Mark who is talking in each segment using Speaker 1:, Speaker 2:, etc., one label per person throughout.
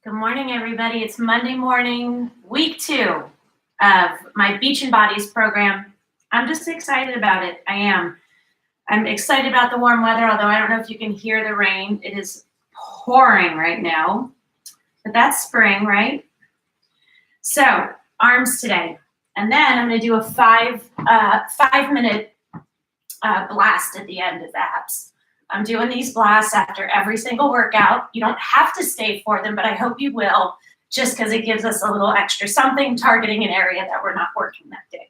Speaker 1: Good morning, everybody. It's Monday morning, week 2 of my Beachin' Bodies program. I'm just excited about it. I am. I'm excited about the warm weather, although I don't know if you can hear the rain. It is pouring right now, but that's spring, right? So arms today. And then I'm going to do a 5-minute blast at the end of abs. I'm doing these blasts after every single workout. You don't have to stay for them, but I hope you will, just because it gives us a little extra something targeting an area that we're not working that day.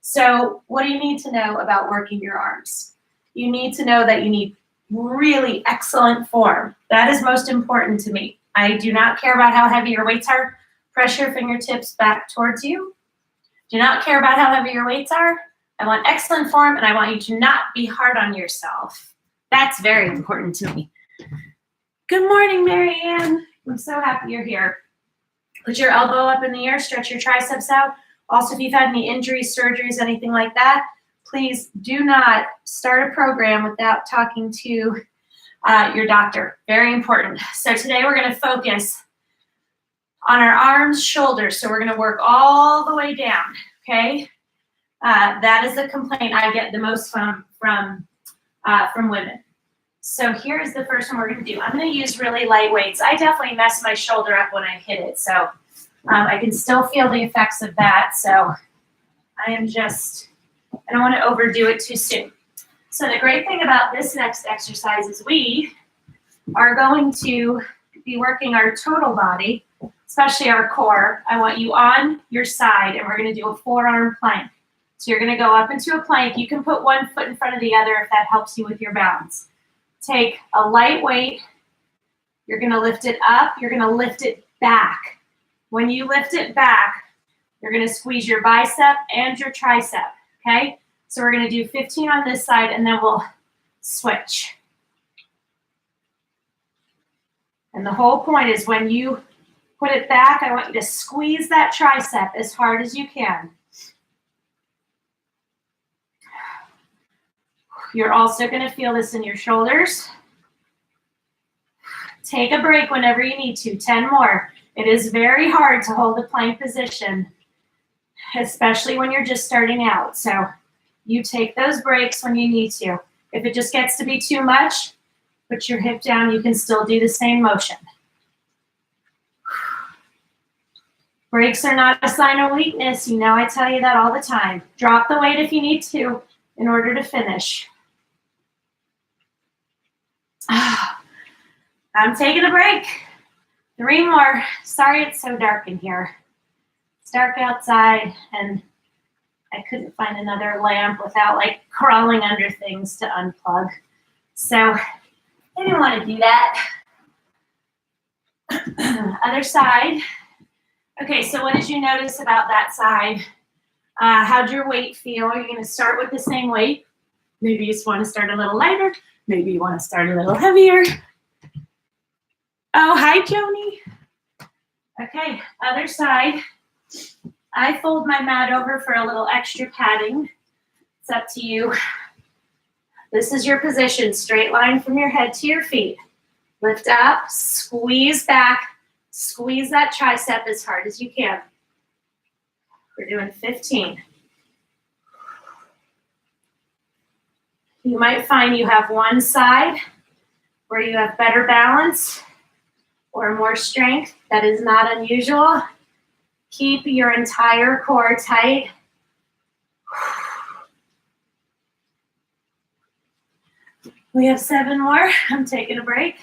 Speaker 1: So what do you need to know about working your arms? You need to know that you need really excellent form. That is most important to me. I do not care about how heavy your weights are. Press your fingertips back towards you. Do not care about how heavy your weights are. I want excellent form, and I want you to not be hard on yourself. That's very important to me. Good morning, Marianne. I'm so happy you're here. Put your elbow up in the air, stretch your triceps out. Also, if you've had any injuries, surgeries, anything like that, please do not start a program without talking to your doctor. Very important. So today we're going to focus on our arms, shoulders. So we're going to work all the way down, okay? That is a complaint I get the most from women. So here's the first one we're going to do. I'm going to use really light weights. I definitely mess my shoulder up when I hit it, so I can still feel the effects of that. So I don't want to overdo it too soon. So the great thing about this next exercise is we are going to be working our total body, especially our core. I want you on your side, and we're going to do a forearm plank. So you're going to go up into a plank. You can put one foot in front of the other if that helps you with your balance. Take a light weight. You're going to lift it up. You're going to lift it back. When you lift it back, you're going to squeeze your bicep and your tricep, okay? So we're going to do 15 on this side, and then we'll switch. And the whole point is when you put it back, I want you to squeeze that tricep as hard as you can. You're also going to feel this in your shoulders. Take a break whenever you need to. 10 more. It is very hard to hold the plank position, especially when you're just starting out. So you take those breaks when you need to. If it just gets to be too much, put your hip down. You can still do the same motion. Breaks are not a sign of weakness. You know I tell you that all the time. Drop the weight if you need to in order to finish. I'm taking a break. 3 more. Sorry it's so dark in here. It's dark outside, and I couldn't find another lamp without like crawling under things to unplug. So I didn't want to do that. Other side. Okay, so what did you notice about that side? How'd your weight feel? Are you going to start with the same weight? Maybe you just want to start a little lighter. Maybe you want to start a little heavier. Oh, hi, Joni. Okay, other side. I fold my mat over for a little extra padding. It's up to you. This is your position, straight line from your head to your feet. Lift up, squeeze back, squeeze that tricep as hard as you can. We're doing 15. You might find you have one side where you have better balance or more strength. That is not unusual. Keep your entire core tight. We have 7 more. I'm taking a break.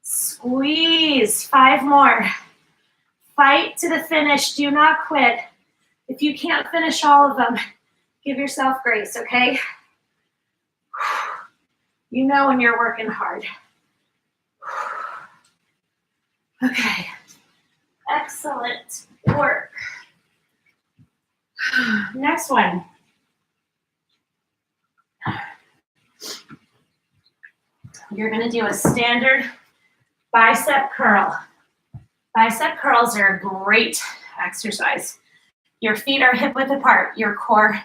Speaker 1: Squeeze. 5 more. Fight to the finish. Do not quit. If you can't finish all of them, give yourself grace, okay? You know when you're working hard. Okay. Excellent work. Next one. You're going to do a standard bicep curl. Bicep curls are a great exercise. Your feet are hip width apart. Your core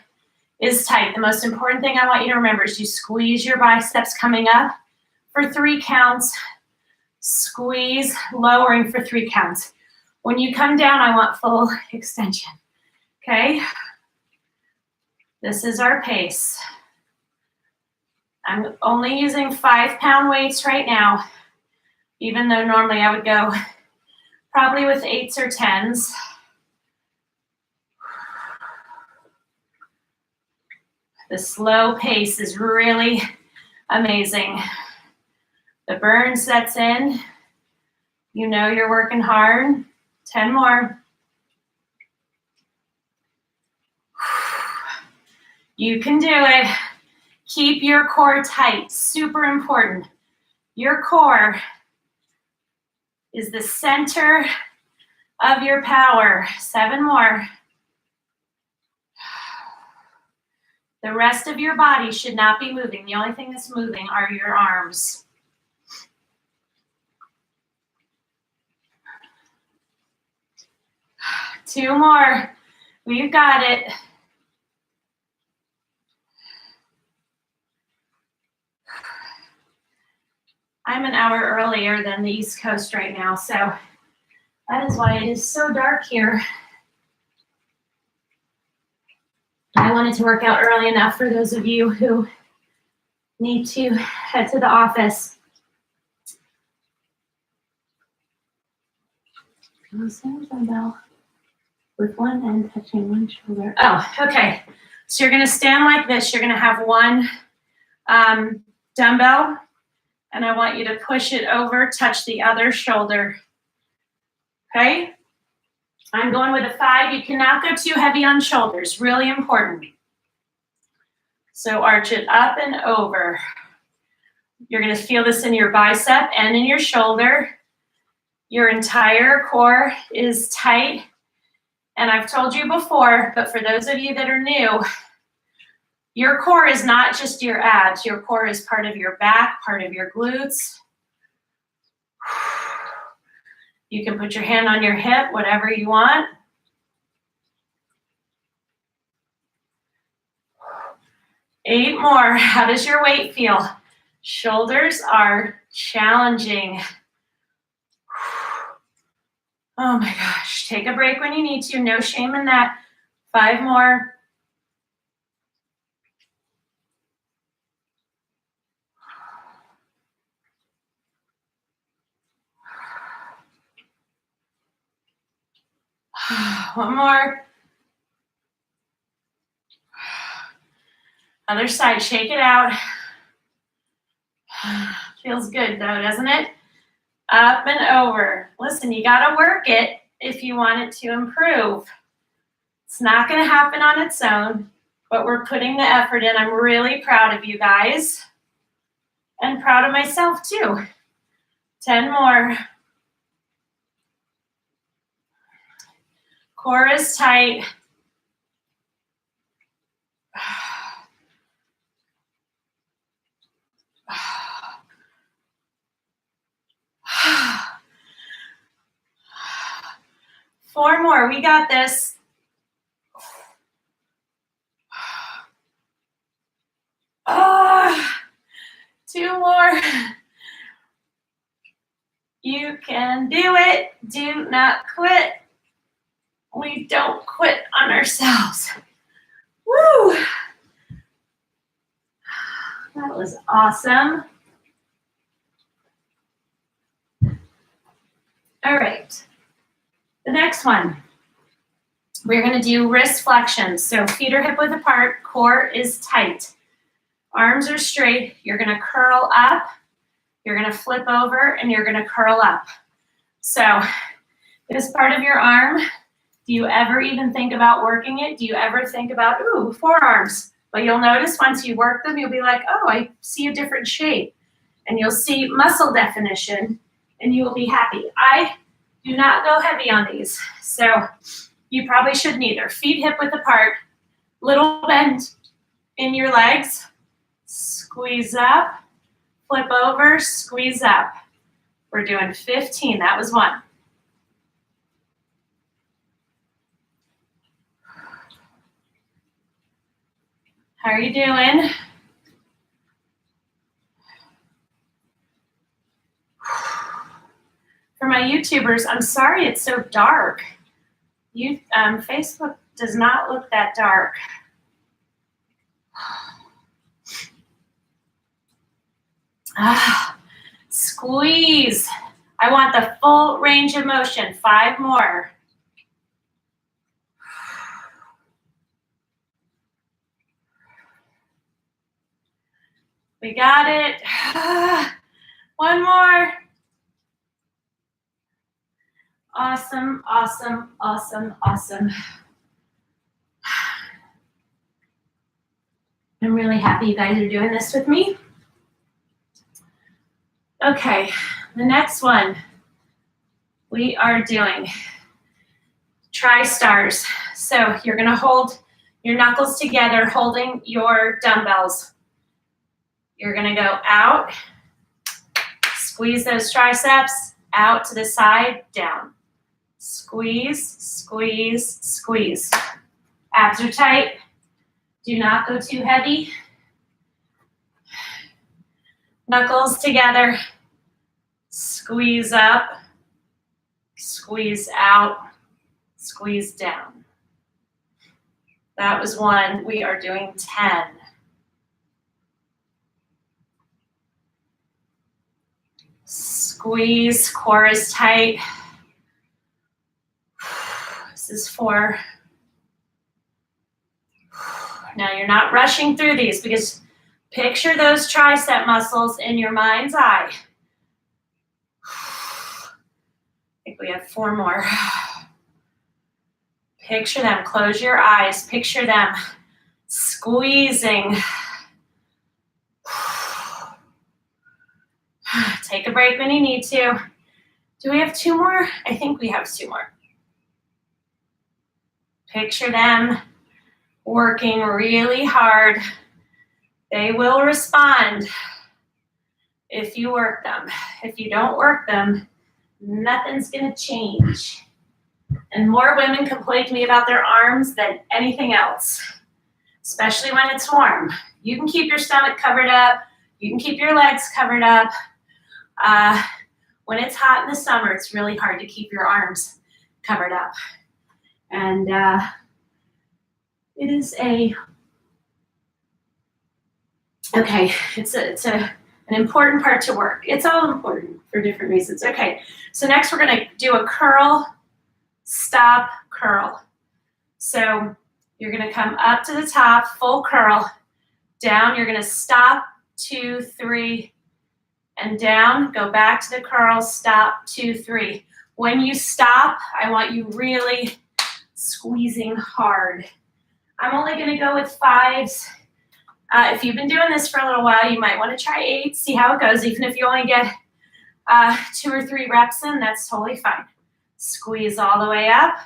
Speaker 1: is tight. The most important thing I want you to remember is you squeeze your biceps coming up. for 3 counts. Squeeze, lowering for 3 counts. When you come down, I want full extension, okay? This is our pace. I'm only using 5-pound weights right now, even though normally I would go probably with 8s or 10s. The slow pace is really amazing. The burn sets in. You know you're working hard. 10 more. You can do it. Keep your core tight, super important. Your core is the center of your power. 7 more. The rest of your body should not be moving. The only thing that's moving are your arms. Two more. We've got it. I'm an hour earlier than the East Coast right now, so that is why it is so dark here. I wanted to work out early enough for those of you who need to head to the office. Dumbbell with one end touching one shoulder. Oh, okay. So you're going to stand like this. You're going to have one dumbbell, and I want you to push it over, touch the other shoulder. Okay? I'm going with a 5. You cannot go too heavy on shoulders. Really important. So arch it up and over. You're going to feel this in your bicep and in your shoulder. Your entire core is tight. And I've told you before, but for those of you that are new, your core is not just your abs. Your core is part of your back, part of your glutes. You can put your hand on your hip, whatever you want. Eight more. How does your weight feel? Shoulders are challenging. Oh my gosh. Take a break when you need to. No shame in that. 5 more. One more. Other side, shake it out. Feels good though, doesn't it? Up and over. Listen, you gotta work it if you want it to improve. It's not gonna happen on its own, but we're putting the effort in. I'm really proud of you guys and proud of myself too. 10 more. Core is tight. Four more. We got this. Oh, 2 more. You can do it. Do not quit. We don't quit on ourselves. Woo! That was awesome. All right. The next one. We're going to do wrist flexions. So feet are hip width apart, core is tight. Arms are straight. You're going to curl up. You're going to flip over, and you're going to curl up. So this part of your arm, do you ever even think about working it? Do you ever think about, ooh, forearms? But you'll notice once you work them, you'll be like, oh, I see a different shape. And you'll see muscle definition, and you will be happy. I do not go heavy on these, so you probably shouldn't either. Feet hip width apart, little bend in your legs, squeeze up, flip over, squeeze up. We're doing 15, that was 1. How are you doing? YouTubers, I'm sorry it's so dark. Facebook does not look that dark. Squeeze. I want the full range of motion. 5 more. We got it. 1 more. Awesome, awesome, awesome, awesome. I'm really happy you guys are doing this with me. Okay, the next one we are doing tri-stars. So you're gonna hold your knuckles together, holding your dumbbells. You're gonna go out, squeeze those triceps, out to the side, down. Squeeze, squeeze, squeeze. Abs are tight. Do not go too heavy. Knuckles together. Squeeze up, squeeze out, squeeze down. That was 1. We are doing 10. Squeeze, core is tight. This is 4. Now you're not rushing through these because picture those tricep muscles in your mind's eye. I think we have 4 more. Picture them, close your eyes, picture them squeezing. Take a break when you need to. Do we have 2 more? I think we have 2 more. Picture them working really hard. They will respond if you work them. If you don't work them, nothing's gonna change. And more women complain to me about their arms than anything else, especially when it's warm. You can keep your stomach covered up. You can keep your legs covered up. When it's hot in the summer, it's really hard to keep your arms covered up. And it is it's an important part to work. It's all important for different reasons. Okay, so next we're gonna do a curl, stop, curl. So you're gonna come up to the top, full curl, down, you're gonna stop, 2, 3, and down, go back to the curl, stop, 2, 3. When you stop, I want you really squeezing hard. I'm only gonna go with 5s. If you've been doing this for a little while, you might wanna try 8, see how it goes. Even if you only get 2 or 3 reps in, that's totally fine. Squeeze all the way up.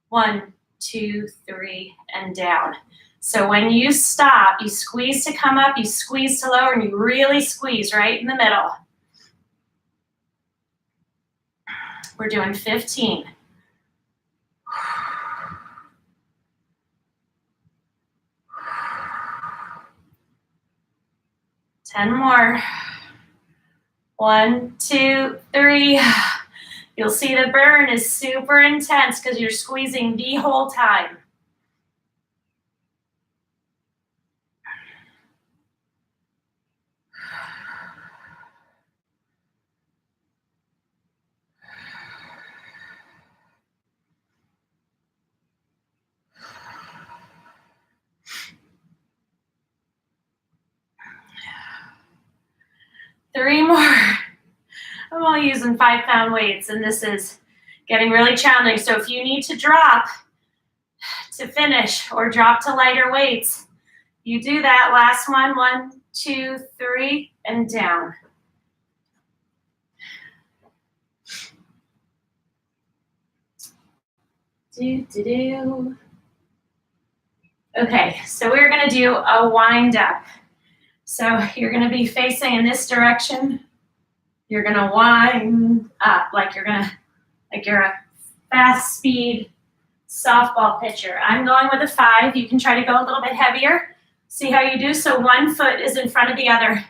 Speaker 1: 1, 2, 3, and down. So when you stop, you squeeze to come up, you squeeze to lower, and you really squeeze right in the middle. We're doing 15. Ten more. 1, 2, 3. You'll see the burn is super intense because you're squeezing the whole time. Three more. I'm only using 5-pound weights, and this is getting really challenging. So if you need to drop to finish or drop to lighter weights, you do that. Last one. 1, 2, 3, and down. Okay, so we're gonna do a wind up. So you're gonna be facing in this direction. You're gonna wind up like you're a fast speed softball pitcher. I'm going with a 5. You can try to go a little bit heavier. See how you do? So one foot is in front of the other.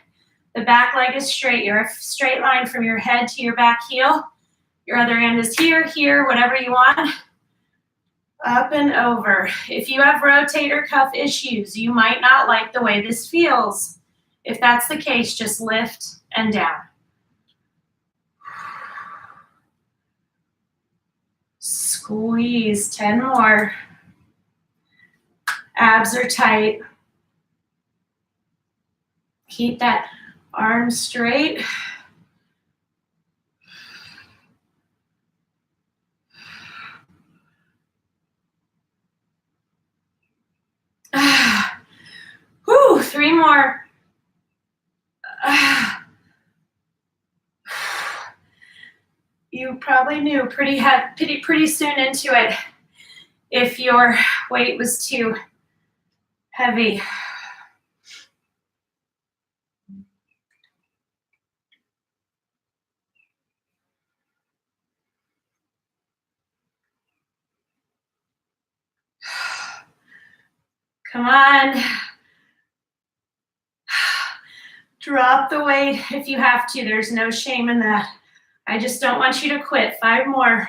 Speaker 1: The back leg is straight. You're a straight line from your head to your back heel. Your other hand is here, here, whatever you want. Up and over. If you have rotator cuff issues, you might not like the way this feels. If that's the case, just lift and down. Squeeze, 10 more. Abs are tight. Keep that arm straight. Whew, 3 more. You probably knew pretty soon into it if your weight was too heavy. Come on. Drop the weight if you have to. There's no shame in that. I just don't want you to quit. 5 more.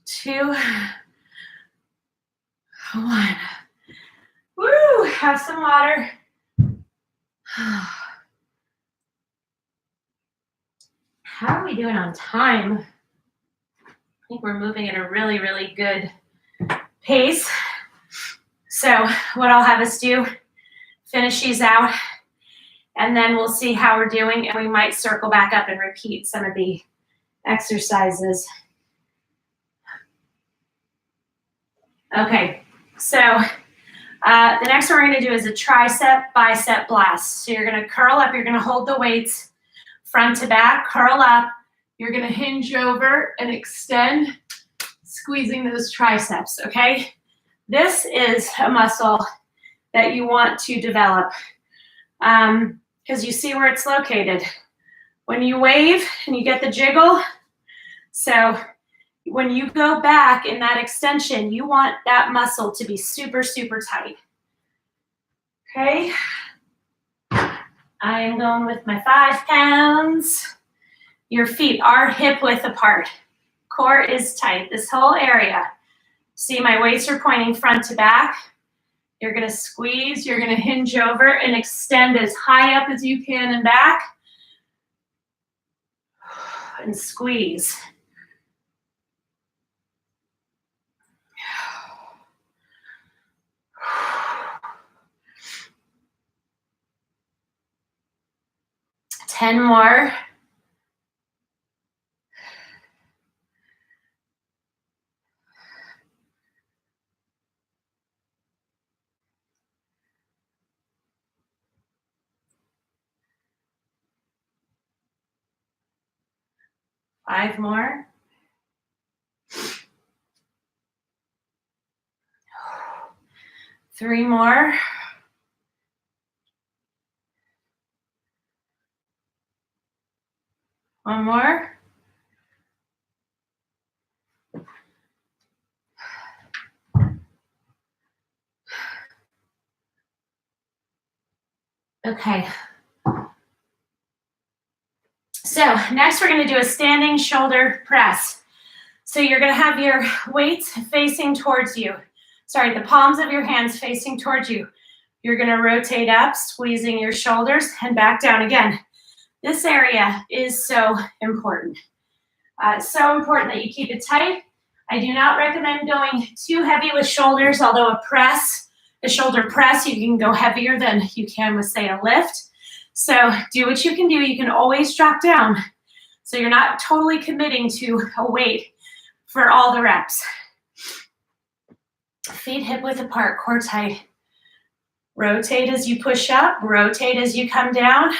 Speaker 1: 2, 1. Woo! Have some water. How are we doing on time? I think we're moving at a really, really good pace. So what I'll have us do, finish these out, and then we'll see how we're doing, and we might circle back up and repeat some of the exercises. Okay, so the next one we're going to do is a tricep bicep blast. So you're going to curl up, you're going to hold the weights front to back, curl up, you're going to hinge over and extend, squeezing those triceps, okay? This is a muscle that you want to develop because you see where it's located. When you wave and you get the jiggle, so when you go back in that extension, you want that muscle to be super, super tight. Okay? I am going with my 5 pounds. Your feet are hip width apart. Core is tight, this whole area. See, my weights are pointing front to back. You're gonna squeeze, you're gonna hinge over and extend as high up as you can and back. And squeeze. Ten more. Five more. Three more. One more. Okay. So next we're going to do a standing shoulder press. So you're going to have your weights facing towards you. Sorry, the palms of your hands facing towards you. You're going to rotate up, squeezing your shoulders and back down again. This area is so important. It's so important that you keep it tight. I do not recommend going too heavy with shoulders, although a shoulder press, you can go heavier than you can with, say, a lift. So do what you can do. You can always drop down. So you're not totally committing to a weight for all the reps. Feet hip width apart, core tight. Rotate as you push up, rotate as you come down.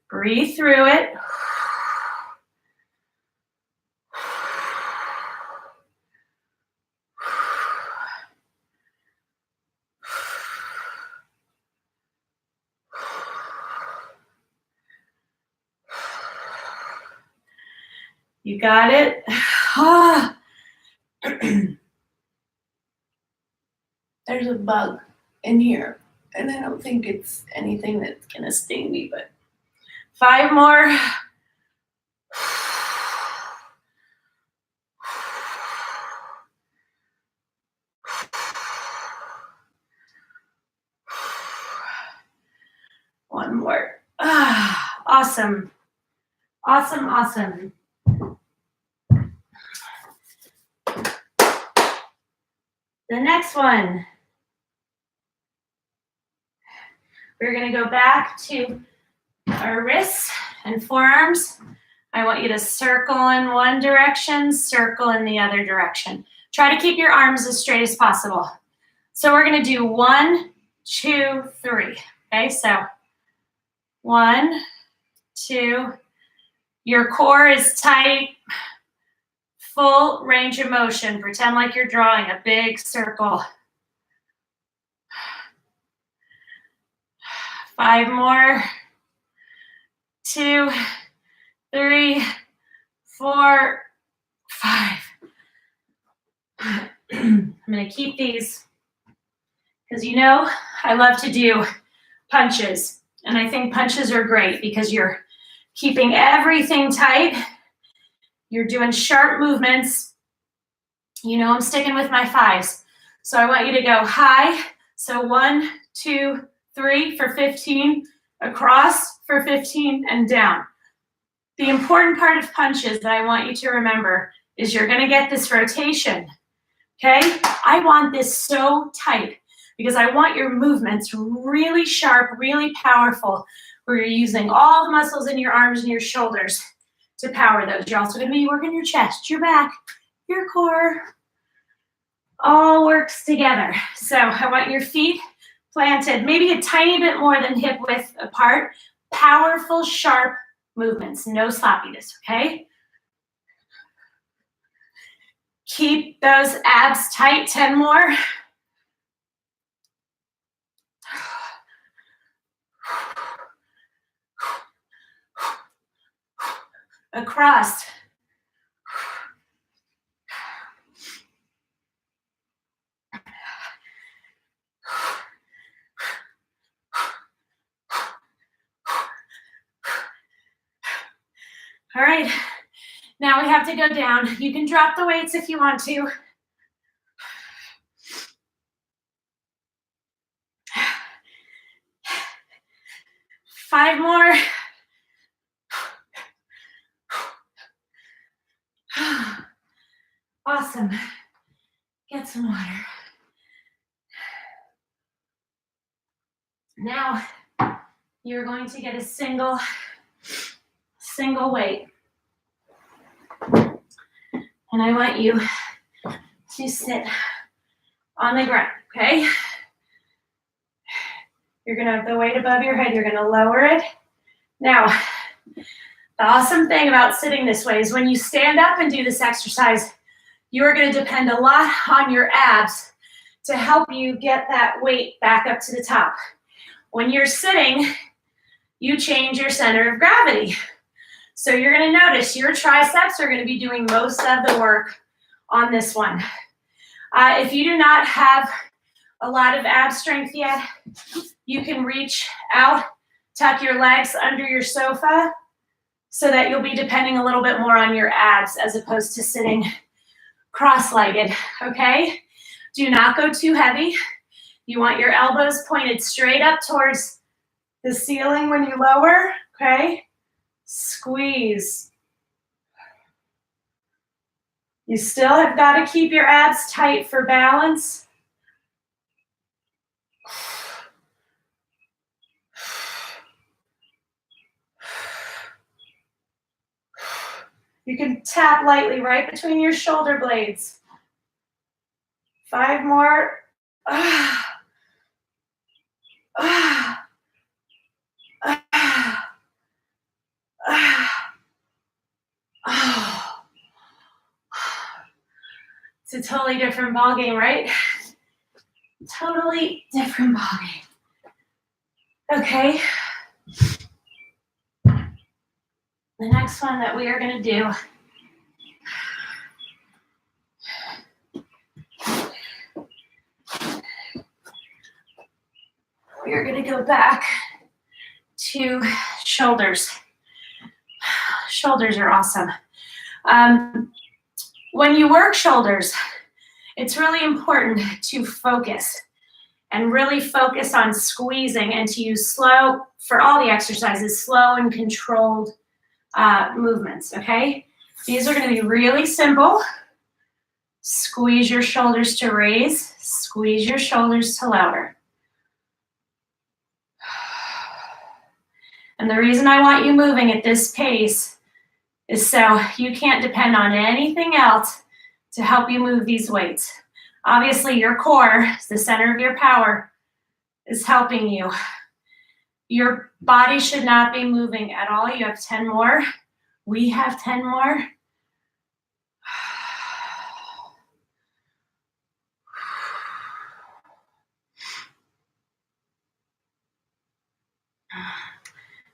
Speaker 1: Breathe through it. You got it. to a bug in here. And I don't think it's anything that's gonna sting me, but 5 more. One more. Awesome. Awesome, awesome. The next one. We're gonna go back to our wrists and forearms. I want you to circle in one direction, circle in the other direction. Try to keep your arms as straight as possible. So we're gonna do 1, 2, 3. Okay, so 1, 2. Your core is tight, full range of motion. Pretend like you're drawing a big circle. 5 more. 2, 3, 4, 5. I'm going to keep these because you know I love to do punches. And I think punches are great because you're keeping everything tight. You're doing sharp movements. You know I'm sticking with my 5s. So I want you to go high. So 1, 2, 3 for 15, across for 15, and down. The important part of punches that I want you to remember is you're gonna get this rotation, okay? I want this so tight because I want your movements really sharp, really powerful, where you're using all the muscles in your arms and your shoulders to power those. You're also gonna be working your chest, your back, your core, all works together. So I want your feet planted, maybe a tiny bit more than hip width apart. Powerful, sharp movements, no sloppiness, okay? Keep those abs tight, 10 more. Across. All right, now we have to go down. You can drop the weights if you want to. Five more. Awesome. Get some water. Now you're going to get a single weight. And I want you to sit on the ground, okay? You're gonna have the weight above your head, you're gonna lower it. Now, the awesome thing about sitting this way is when you stand up and do this exercise, you are gonna depend a lot on your abs to help you get that weight back up to the top. When you're sitting, you change your center of gravity. So you're gonna notice your triceps are gonna be doing most of the work on this one. If you do not have a lot of ab strength yet, you can reach out, tuck your legs under your sofa so that you'll be depending a little bit more on your abs as opposed to sitting cross-legged, okay? Do not go too heavy. You want your elbows pointed straight up towards the ceiling when you lower, okay? Squeeze. You still have got to keep your abs tight for balance. You can tap lightly right between your shoulder blades. 5 more. It's a totally different ballgame, right? Totally different ballgame. Okay. The next one that we are going to do We are going to go back to shoulders. Shoulders are awesome. When you work shoulders, it's really important to focus and really focus on squeezing and to use slow, for all the exercises, slow and controlled movements, okay? These are going to be really simple. Squeeze your shoulders to raise, squeeze your shoulders to lower. And the reason I want you moving at this pace is so you can't depend on anything else to help you move these weights. Obviously, your core, the center of your power, is helping you. Your body should not be moving at all. You have 10 more. We have 10 more.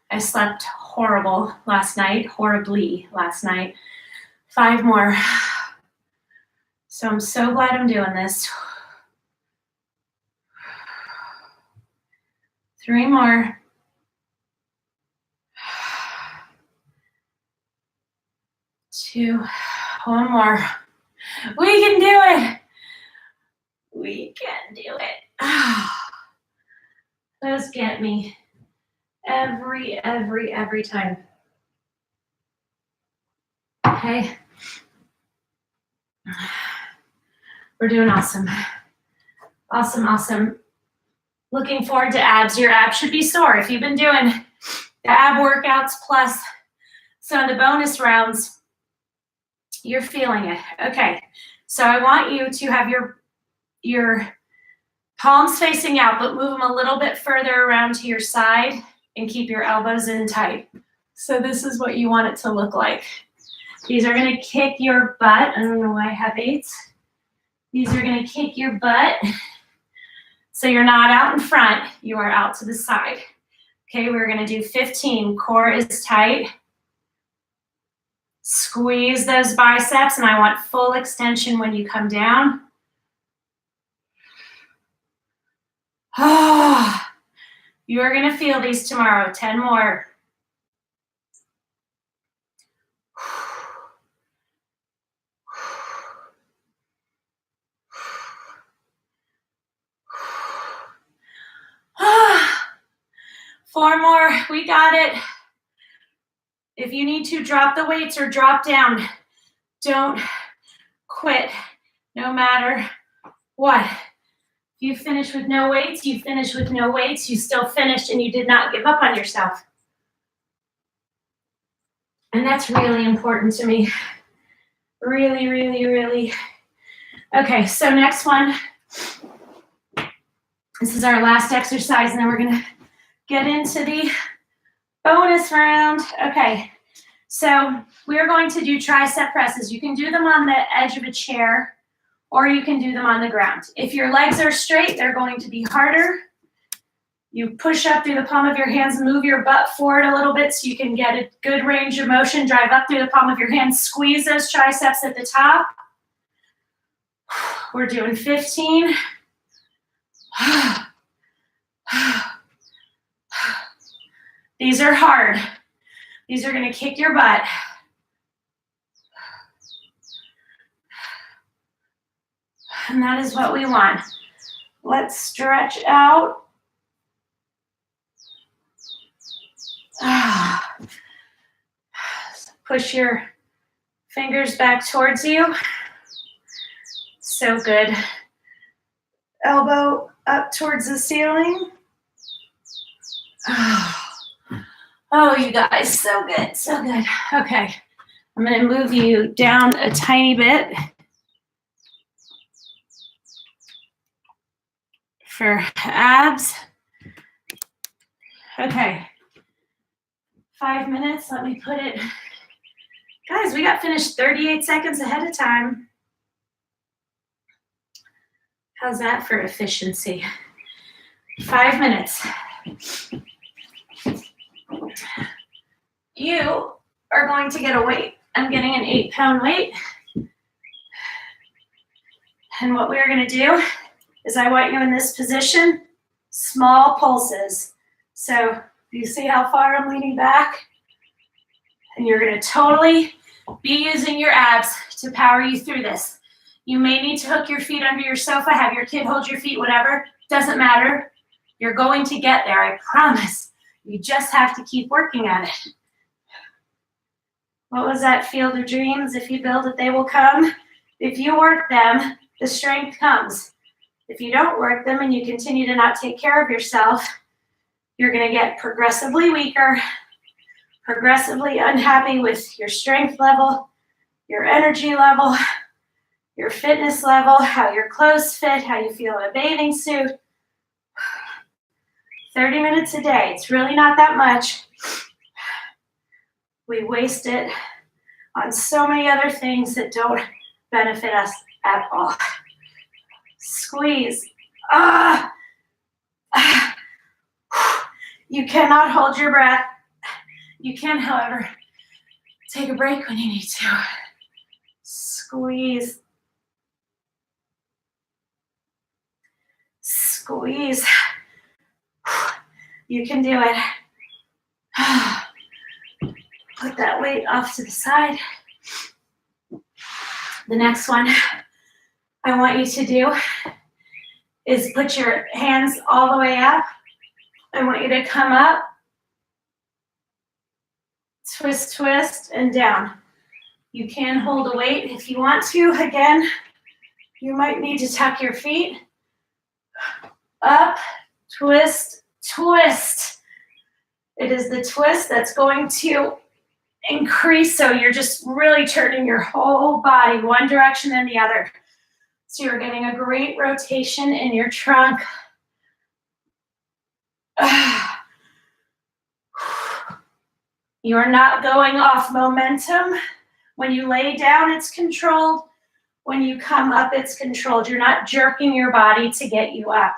Speaker 1: I slept horribly last night. 5 more. So I'm so glad I'm doing this. 3 more. 2, 1 more. We can do it. We can do it. Those get me every time. Okay. We're doing awesome. Awesome. Looking forward to abs. Your abs should be sore. If you've been doing the ab workouts plus some of the bonus rounds, you're feeling it. Okay, so I want you to have your palms facing out, but move them a little bit further around to your side and keep your elbows in tight. So this is what you want it to look like. These are going to kick your butt. I don't know why I have 8s. These are going to kick your butt. So you're not out in front, you are out to the side. Okay, we're going to do 15. Core is tight. Squeeze those biceps, and I want full extension when you come down. You are going to feel these tomorrow. 10 more. Four more. We got it. If you need to, drop the weights or drop down. Don't quit, no matter what. If you finish with no weights, you finish with no weights. You still finished and you did not give up on yourself. And that's really important to me. Really. Okay, so next one. This is our last exercise, and then we're gonna get into the bonus round. Okay, so we are going to do tricep presses. You can do them on the edge of a chair, or you can do them on the ground. If your legs are straight, they're going to be harder. You push up through the palm of your hands, move your butt forward a little bit so you can get a good range of motion. Drive up through the palm of your hands, squeeze those triceps at the top. We're doing 15. These are hard. These are going to kick your butt. And that is what we want. Let's stretch out. Push your fingers back towards you. So good. Elbow up towards the ceiling. Oh, you guys, so good, so good. Okay, I'm going to move you down a tiny bit for abs. Okay, 5 minutes, let me put it. Guys, we got finished 38 seconds ahead of time. How's that for efficiency? 5 minutes. You are going to get a weight. I'm getting an 8-pound weight. And what we are going to do is I want you in this position, small pulses. So you see how far I'm leaning back? And you're gonna totally be using your abs to power you through this. You may need to hook your feet under your sofa, have your kid hold your feet, whatever, doesn't matter. You're going to get there, I promise. You just have to keep working at it. What was that field of dreams? If you build it, they will come. If you work them, the strength comes. If you don't work them and you continue to not take care of yourself, you're gonna get progressively weaker, progressively unhappy with your strength level, your energy level, your fitness level, how your clothes fit, how you feel in a bathing suit. 30 minutes a day, it's really not that much. We waste it on so many other things that don't benefit us at all. Squeeze. You cannot hold your breath. You can, however, take a break when you need to. Squeeze. Squeeze. You can do it. Put that weight off to the side. The next one I want you to do is put your hands all the way up. I want you to come up, twist, twist, and down. You can hold a weight if you want to. Again, you might need to tuck your feet. Up, twist, twist. It is the twist that's going to increase, so you're just really turning your whole body one direction and the other. So you're getting a great rotation in your trunk. You're not going off momentum. When you lay down, it's controlled. When you come up, it's controlled. You're not jerking your body to get you up.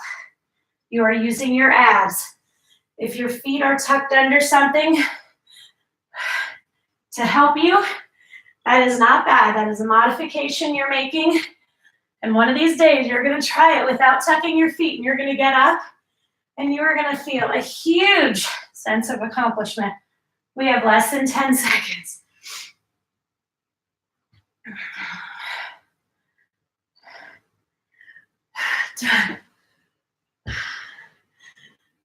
Speaker 1: You are using your abs. If your feet are tucked under something to help you, that is not bad. That is a modification you're making. And one of these days, you're going to try it without tucking your feet, and you're going to get up, and you are going to feel a huge sense of accomplishment. We have less than 10 seconds. Done.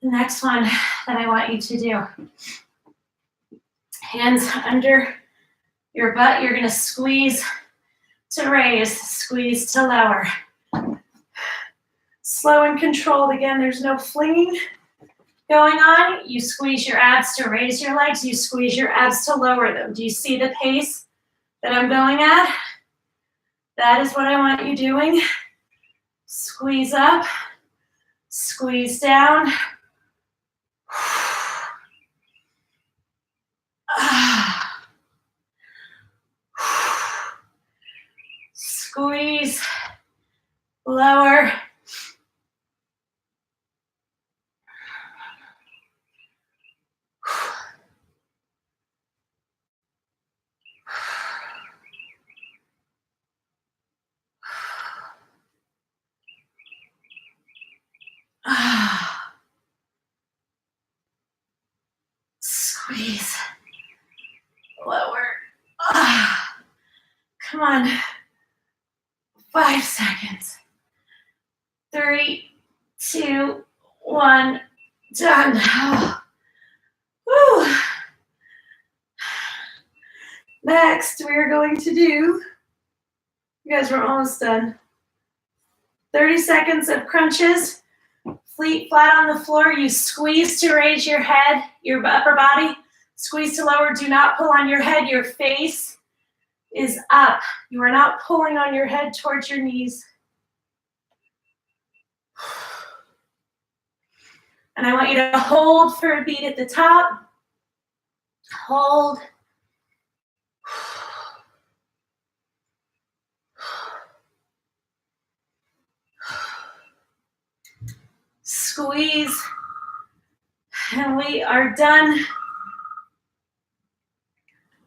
Speaker 1: The next one that I want you to do, hands under your butt, you're gonna squeeze to raise, squeeze to lower. Slow and controlled. Again, there's no flinging going on. You squeeze your abs to raise your legs, you squeeze your abs to lower them. Do you see the pace that I'm going at? That is what I want you doing. Squeeze up, squeeze down. Squeeze, lower. Squeeze, lower. Come on. 5 seconds. 3, 2, 1, done. Whew. Next, we're going to do, you guys were almost done. 30 seconds of crunches. Feet flat on the floor. You squeeze to raise your head, your upper body. Squeeze to lower. Do not pull on your head. Your face is up. You are not pulling on your head towards your knees. And I want you to hold for a beat at the top. Hold. Squeeze. And we are done.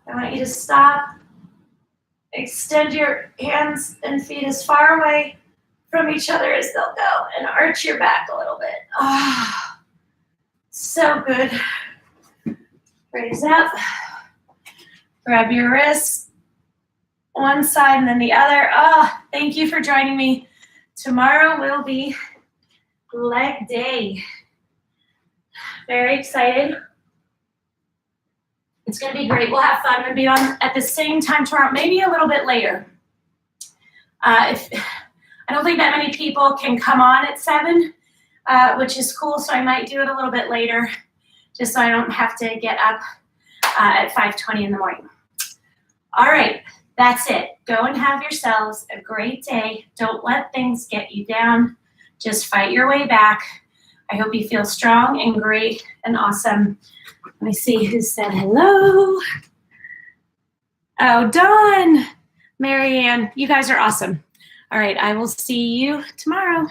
Speaker 1: I want you to stop. Extend your hands and feet as far away from each other as they'll go, and arch your back a little bit. Oh, so good. Raise up. Grab your wrists, one side and then the other. Oh, thank you for joining me. Tomorrow will be leg day. Very excited. It's going to be great. We'll have fun. We'll be on at the same time tomorrow, maybe a little bit later. I don't think that many people can come on at 7, which is cool, so I might do it a little bit later, just so I don't have to get up at 5:20 in the morning. All right, that's it. Go and have yourselves a great day. Don't let things get you down. Just fight your way back. I hope you feel strong and great and awesome. Let me see who said hello. Oh, Dawn, Marianne, you guys are awesome. All right, I will see you tomorrow.